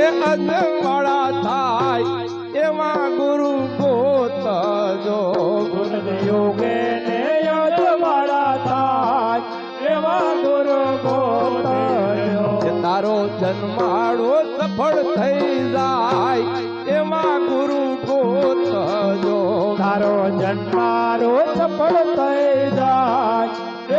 ને અજવાળા થાય એવા ગુરુ ગોતજો યોગે ને અજવાળા થાય એવા ગુરુ ગોતજો તારો જન્માડો સફળ થઈ જાય એમાં ગુરુ ગોતજો તારો જન્મારો સફળ થઈ જાય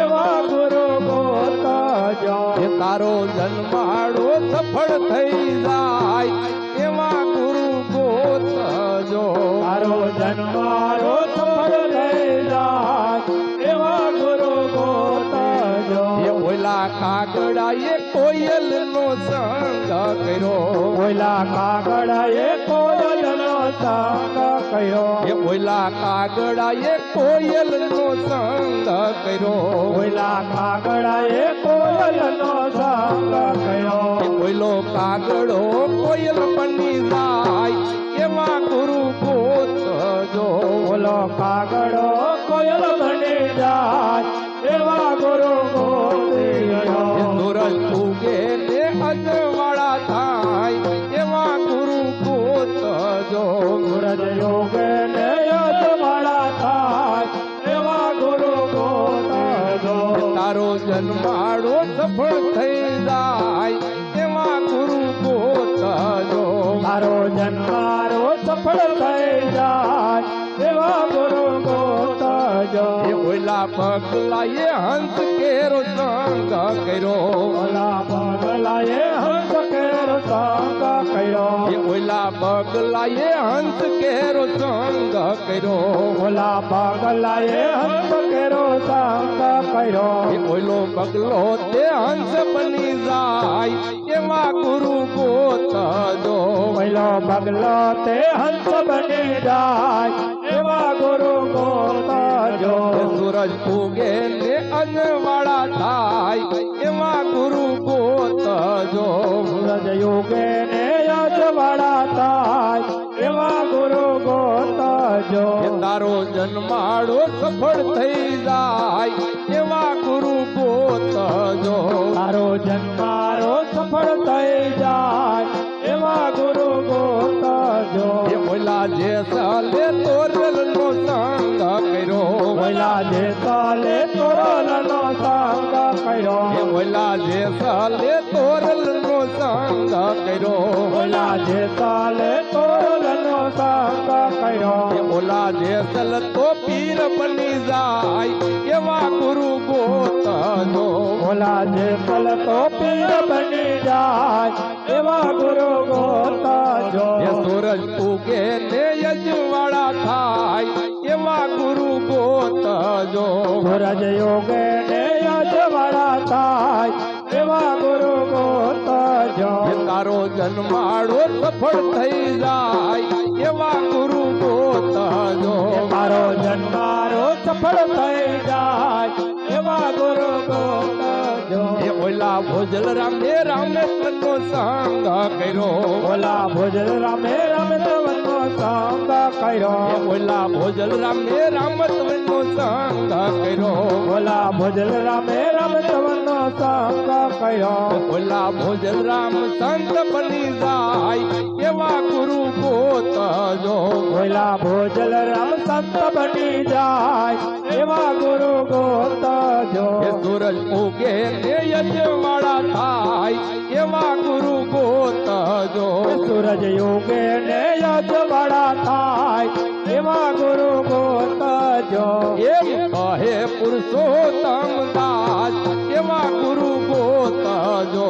એવા ગુરુ ગોતજો તારો જન્માડો સફળ થઈ જાય એમાં ગુરુ ગોતજો તારો જન્મારો સફળ થઈ જાય એવા ગુરુ ગોતજો એ ઓલા કાગડાએ કોયલ નો સંગ કર્યો ઓલા કાગડાએ કોયલનો સંગ કર્યો એ ઓલા કાગડાએ કોયલ નો સંગ કર્યો ઓલા કાગડાએ કોયલનો સંગ કર્યો એ ઓલો કાગડો કોયલ બની જાય એમાં ગુરુ ગોતજો ઓલો કાગડો કોયલ બની જાય એવા ગુરુ ગોતજો સૂરજ ઉગે ને અજવાળા થાય એવા ગુરુ ગોતજો સૂરજ યોગે ને અજવાળા થાય એવા ગુરુ ગોતજો તારો જન્માડો સફળ થઈ જાય એમાં ગુરુ ગોતજો તારો જન્મારો સફળ થઈ જાય એવા ગુરુ ગોતજો એ ઓલા પગલાએ હંસ કેરો સંગ કર્યો ઓલા પગલાએ હંસ કેરો સંગ કર્યો એ ઓલા પગલાએ હંસ કેરો સંગ કર્યો ઓલા પગલાએ હંસ કેરો સંગ કર્યો એ ઓલો પગલો તે હંસ બની જાય એમાં ગુરુ ગોતજો ઓલો પગલો તે હંસ બની જાય એવા ગુરુ ગોતજો સૂરજ ઉગે ને અજવાળા થાય એમાં ગુરુ ગોતજો સૂરજ યોગે ને અજવાળા થાય એવા ગુરુ ગોતજો એ તારો જન્માડો સફળ થઈ જાય એવા ગુરુ ગોતજો તારો જન્મારો સફળ થઈ જાય એવા ગુરુ ગોતજો એ ઓલા જે સાલે તોરલ નો સંગ કર્યો ઓલા જે સાલે તોરલનો સંગ કર્યો એ ઓલા જે સાલે તોરલ નો સંગ કર્યો ઓલા જે સાલે તોરલનો સંગ કર્યો એ ઓલા જે સલ તો પીર બની જાય એવા ગુરુ ગોતજો ઓલા જે ફલ તો પીર બની જાય એવા ગુરુ ગોતજો એ સૂરજ ઉગે ને અજવાળા થાય એવા ગુરુ ગોતજો સૂરજ યોગે ને અજવાળા થાય એવા ગુરુ ગોતજો એ તારો જન્માડો સફળ થઈ જાય એવા ગુરુ ગોતજો મારો જન્મારો સફળ થઈ જાય એવા ગુરુ ગોતજો એ ઓલા ભોજલ રામે રામે નો સંગ કર્યો ઓલા ભોજલ રામે રામે તવનો સંગ કર્યો એ ઓલા ભોજલ રામે રામત નો સંગ કર્યો ઓલા ભોજલ રામે રામે તવનો સંગ કર્યો ઓલા ભોજલ રામ સંત બની જાય એવા ગુરુ ગોતજો ઓલા ભોજલ રામ સંત બની જાય એવા ગુરુ ગોતજો એ સૂરજ ઉગે ને અજવાળા થાય એવા ગુરુ ગોતજો સૂરજ યોગે ને અજવાળા થાય એવા ગુરુ ગોતજો એમ કહે પુરુષોત્તમ દાસ એવા ગુરુ ગોતજો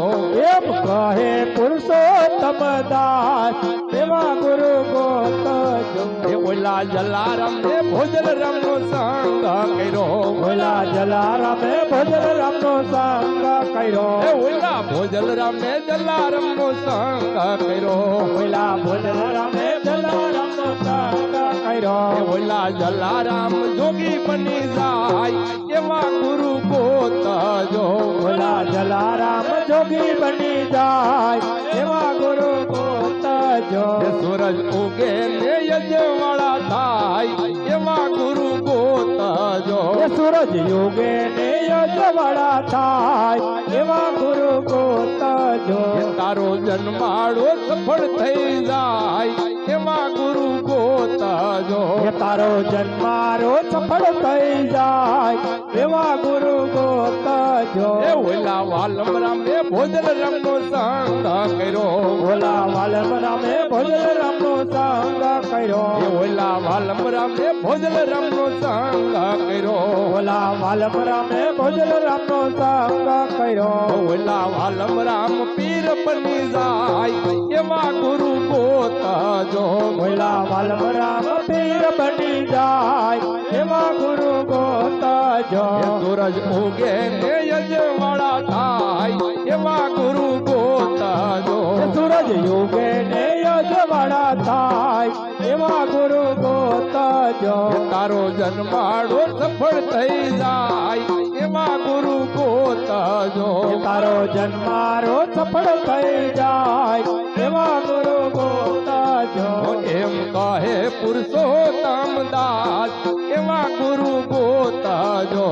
એમ કહે પુરુષોત્તમ દાસ એવા ગુરુ ગોતજો એ ઓલા જલારામ ને ભોજલ રામ નો સંગ કર્યો ઓલા જલારામે ભોજલ રામ નો સંગ કર્યો એ ઓલા ભોજલ રામ ને જલારામ નો સંગ કર્યો ઓલા ભોજલ રામે જલારામ નો સંગ કર્યો એ ઓલા જલારામ જોગી બની જાય એમાં ગુરુ ગોતજો ઓલા જલારામ જોગી બની જાય એવા ગુરુ ગોતજો એ સૂરજ ઉગે ને અજવાળા થાય એમાં ગુરુ ગોતજો એ સૂરજ યોગે ને અજવાળા થાય એવા ગુરુ ગોતજો એ તારો જન્માડો સફળ થઈ જાય એવા ગુરુ ગોતજો એ તારો જન્મારો સફળ થઈ જાય એવા ગુરુ ગોતજો એ ઓલા વાલમ રામે ભોજન રમનો સંગ કર્યો ઓલા વાલમ રામે ભોજન રામનો સંગ કર્યો એ ઓલા વાલમ રામે ભોજન રમનો સંગ કર્યો ઓલા વાલમ રામે ભોજન રામનો સંગ કર્યો ઓલા વાલમ રામ પીર બની જાય એવા ગુરુ ગોતજો ઓલા વાલમ રામ પીર બની જાય એવા ગુરુ ગોતજો એ સૂરજ ઉગે ને યજવાળા થાય એવા ગુરુ ગોતજો એ સૂરજ યુગે ને યજવાળા થાય એવા ગુરુ ગોતજો એ તારો જન્માડો સફળ થઈ જાય એવા ગુરુ ગોતજો એ તારો જન્મારો સફળ થઈ જાય એવા ગુરુ ગોતજો એમ કહે પુરુષોત્તમ દાસ એવા ગુરુ ગોતજો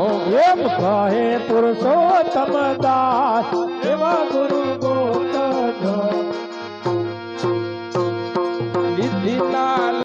એમ કહે પુરુષોત્તમ દાસ એવા ગુરુ ગોતજો